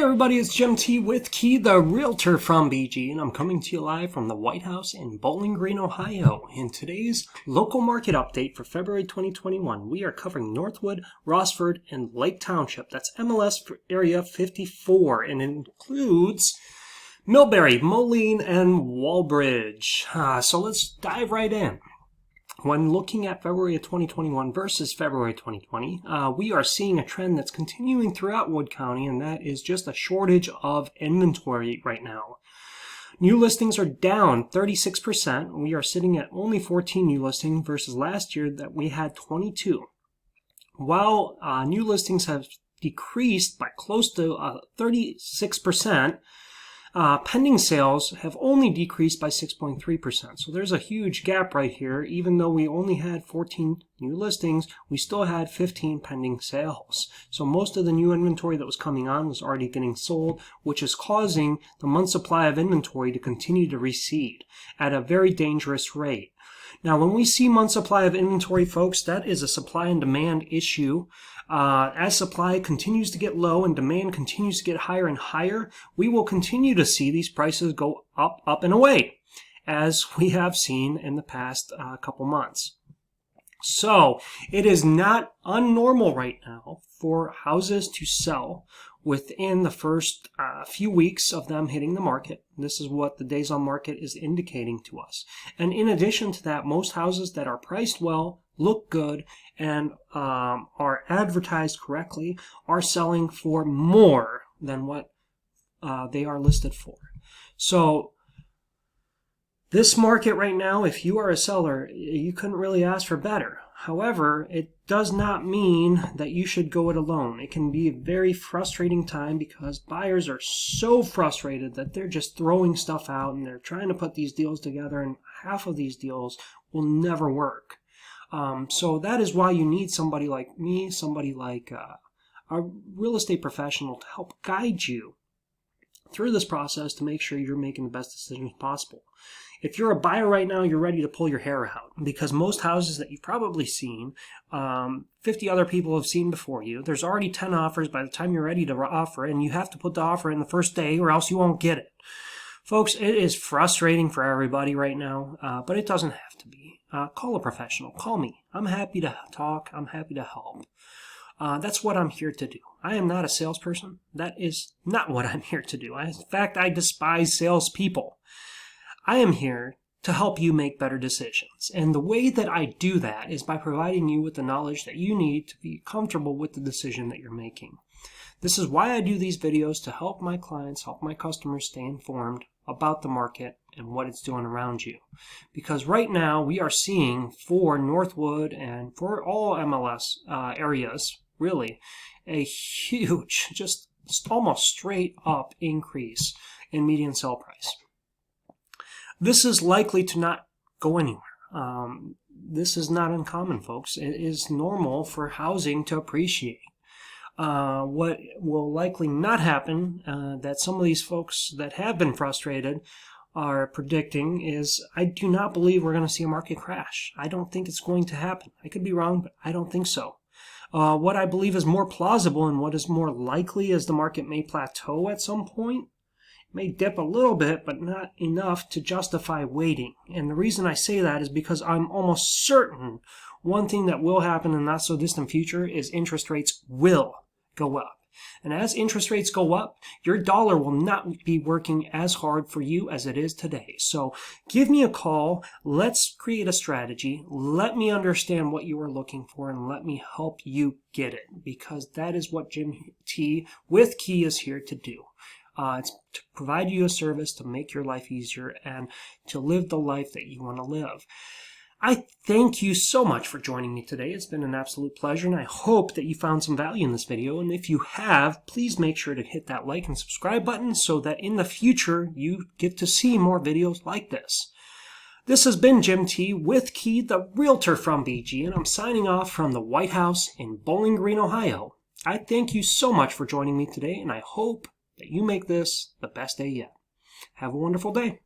everybody, it's Jim T with Key, the realtor from BG, and I'm coming to you live from the White House in Bowling Green, Ohio. In today's local market update for February 2021, we are covering Northwood, Rossford, and Lake Township. That's MLS area 54, and it includes Millbury, Moline, and Walbridge. So let's dive right in. When looking at February of 2021 versus February 2020, we are seeing a trend that's continuing throughout Wood County, and that is just a shortage of inventory right now. New listings are down 36%. We are sitting at only 14 new listings versus last year that we had 22. While new listings have decreased by close to 36%, pending sales have only decreased by 6.3%. So there's a huge gap right here. Even though we only had 14 new listings, we still had 15 pending sales. So most of the new inventory that was coming on was already getting sold, which is causing the month supply of inventory to continue to recede at a very dangerous rate. Now, when we see month supply of inventory, folks, that is a supply and demand issue. As supply continues to get low and demand continues to get higher and higher, we will continue to see these prices go up, and away, as we have seen in the past couple months. So it is not unnormal right now for houses to sell within the first few weeks of them hitting the market. This is what the days on market is indicating to us. And in addition to that, most houses that are priced well, look good, and are advertised correctly are selling for more than what they are listed for. So this market right now, if you are a seller, you couldn't really ask for better. However, it does not mean that you should go it alone. It can be a very frustrating time because buyers are so frustrated that they're just throwing stuff out and they're trying to put these deals together, and half of these deals will never work. So that is why you need somebody like me, somebody like a real estate professional to help guide you through this process to make sure you're making the best decisions possible. If you're a buyer right now, you're ready to pull your hair out because most houses that you've probably seen, 50 other people have seen before you. There's already 10 offers by the time you're ready to offer, and you have to put the offer in the first day or else you won't get it. Folks, it is frustrating for everybody right now, but it doesn't have to be. Call a professional. Call me. I'm happy to talk. I'm happy to help. That's what I'm here to do. I am not a salesperson. That is not what I'm here to do. In fact, I despise salespeople. I am here to help you make better decisions. And the way that I do that is by providing you with the knowledge that you need to be comfortable with the decision that you're making. This is why I do these videos, to help my clients, help my customers stay informed about the market and what it's doing around you. Because right now we are seeing for Northwood and for all MLS areas, really, a huge, just almost straight up increase in median sale price. This is likely to not go anywhere. This is not uncommon, folks. It is normal for housing to appreciate. What will likely not happen, that some of these folks that have been frustrated are predicting, is I do not believe we're going to see a market crash. I don't think it's going to happen. I could be wrong, but I don't think so. What I believe is more plausible and what is more likely is the market may plateau at some point. It may dip a little bit, but not enough to justify waiting. And the reason I say that is because I'm almost certain one thing that will happen in the not so distant future is interest rates will go up. And as interest rates go up, your dollar will not be working as hard for you as it is today. So give me a call. Let's create a strategy. Let me understand what you are looking for and let me help you get it, because that is what Jim T with Key is here to do. It's to provide you a service to make your life easier and to live the life that you want to live. I thank you so much for joining me today. It's been an absolute pleasure, and I hope that you found some value in this video. And if you have, please make sure to hit that like and subscribe button so that in the future you get to see more videos like this. This has been Jim T with Key, the realtor from BG, and I'm signing off from the White House in Bowling Green, Ohio. I thank you so much for joining me today, and I hope that you make this the best day yet. Have a wonderful day.